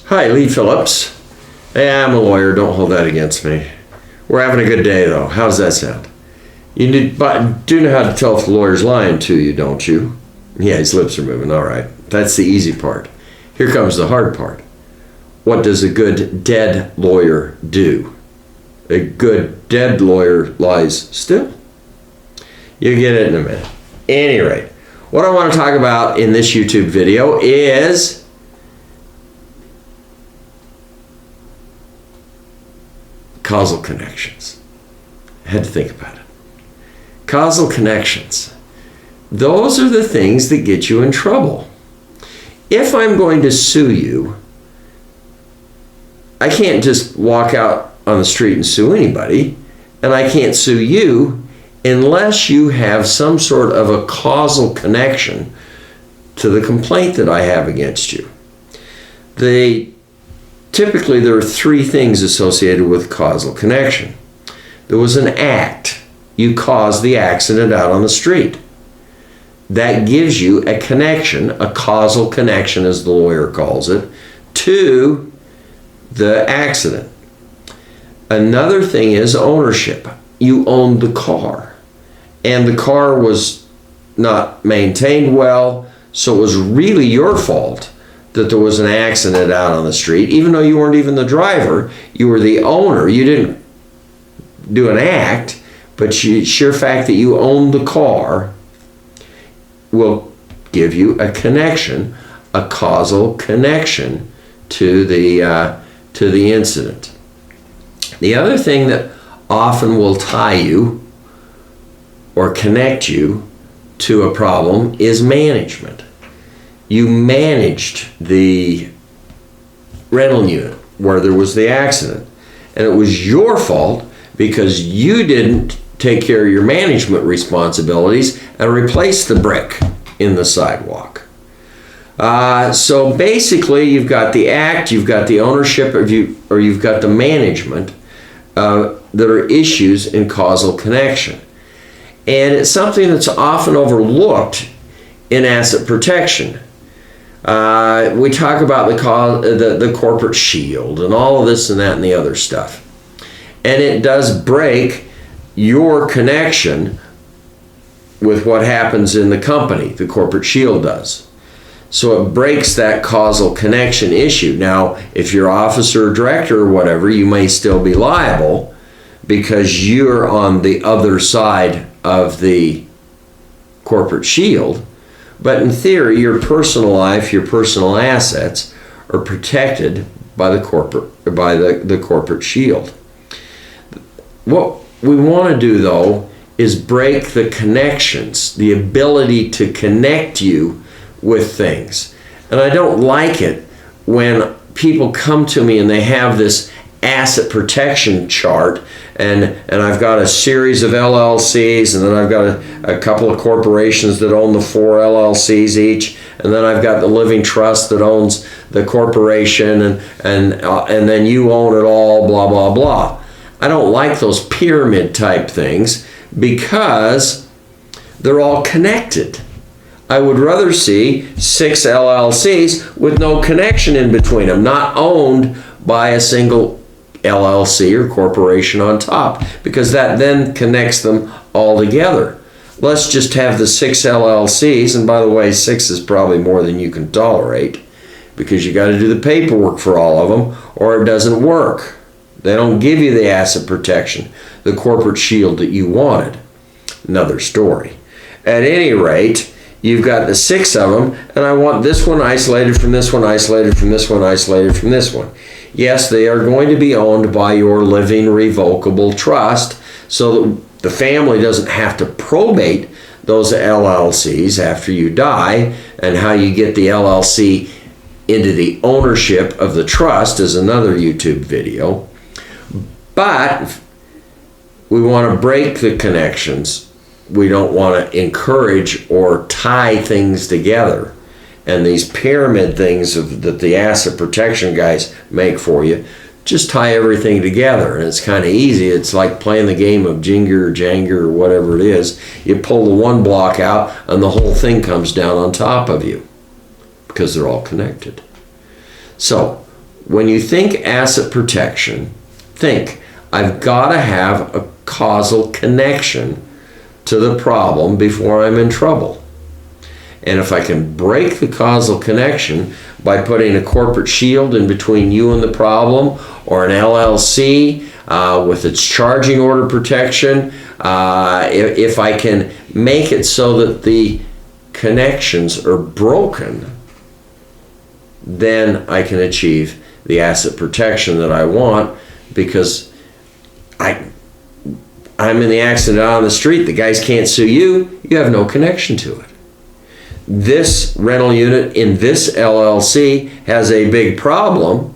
Hi, Lee Phillips. Hey, I'm a lawyer. Don't hold that against me. We're having a good day, though. How does that sound? You do know how to tell if the lawyer's lying to you, don't you? Yeah, his lips are moving. All right. That's the easy part. Here comes the hard part. What does a good dead lawyer do? A good dead lawyer lies still. You'll get it in a minute. At any rate, what I want to talk about in this YouTube video is causal connections. I had to think about it. Causal connections. Those are the things that get you in trouble. If I'm going to sue you, I can't just walk out on the street and sue anybody, and I can't sue you unless you have some sort of a causal connection to the complaint that I have against you. Typically, there are three things associated with causal connection. There was an act. You caused the accident out on the street. That gives you a connection, a causal connection as the lawyer calls it, to the accident. Another thing is ownership. You owned the car, and the car was not maintained well, so it was really your fault that there was an accident out on the street. Even though you weren't even the driver, you were the owner. You didn't do an act, but sheer fact that you owned the car will give you a connection, a causal connection to the incident. The other thing that often will tie you or connect you to a problem is management. You managed the rental unit where there was the accident, and it was your fault because you didn't take care of your management responsibilities and replace the brick in the sidewalk. So basically, you've got the act, you've got the ownership, or you've got the management that are issues in causal connection. And it's something that's often overlooked in asset protection. We talk about the corporate shield and all of this and that and the other stuff. And it does break your connection with what happens in the company, the corporate shield does. So it breaks that causal connection issue. Now, if you're officer or director or whatever, you may still be liable because you're on the other side of the corporate shield. But in theory, your personal life, your personal assets are protected by the corporate shield. What we want to do, though, is break the connections, the ability to connect you with things. And I don't like it when people come to me and they have this asset protection chart, and I've got a series of LLCs, and then I've got a couple of corporations that own the 4 LLCs each, and then I've got the living trust that owns the corporation, and then you own it all, blah, blah, blah. I don't like those pyramid type things because they're all connected. I would rather see 6 LLCs with no connection in between them, not owned by a single LLC or corporation on top, because that then connects them all together. Let's just have the 6 LLCs, and by the way, 6 is probably more than you can tolerate because you got to do the paperwork for all of them or it doesn't work. They don't give you the asset protection, the corporate shield that you wanted. Another story. At any rate, you've got the 6 of them, and I want this one isolated from this one, isolated from this one, isolated from this one. Yes, they are going to be owned by your living revocable trust so that the family doesn't have to probate those LLCs after you die, and how you get the LLC into the ownership of the trust is another YouTube video. But we want to break the connections. We don't want to encourage or tie things together. And these pyramid things that the asset protection guys make for you, just tie everything together. And it's kind of easy. It's like playing the game of Jenga or Jenga or whatever it is. You pull the one block out and the whole thing comes down on top of you because they're all connected. So when you think asset protection, think, I've got to have a causal connection to the problem before I'm in trouble. And if I can break the causal connection by putting a corporate shield in between you and the problem, or an LLC with its charging order protection, if I can make it so that the connections are broken, then I can achieve the asset protection that I want, because I'm in the accident out on the street. The guys can't sue you. You have no connection to it. This rental unit in this LLC has a big problem.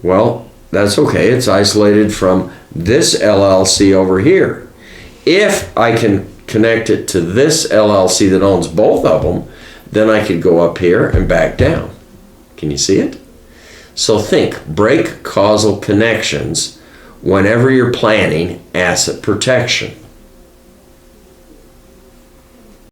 Well, that's okay. It's isolated from this LLC over here. If I can connect it to this LLC that owns both of them, then I could go up here and back down. Can you see it? So think, break causal connections whenever you're planning asset protection.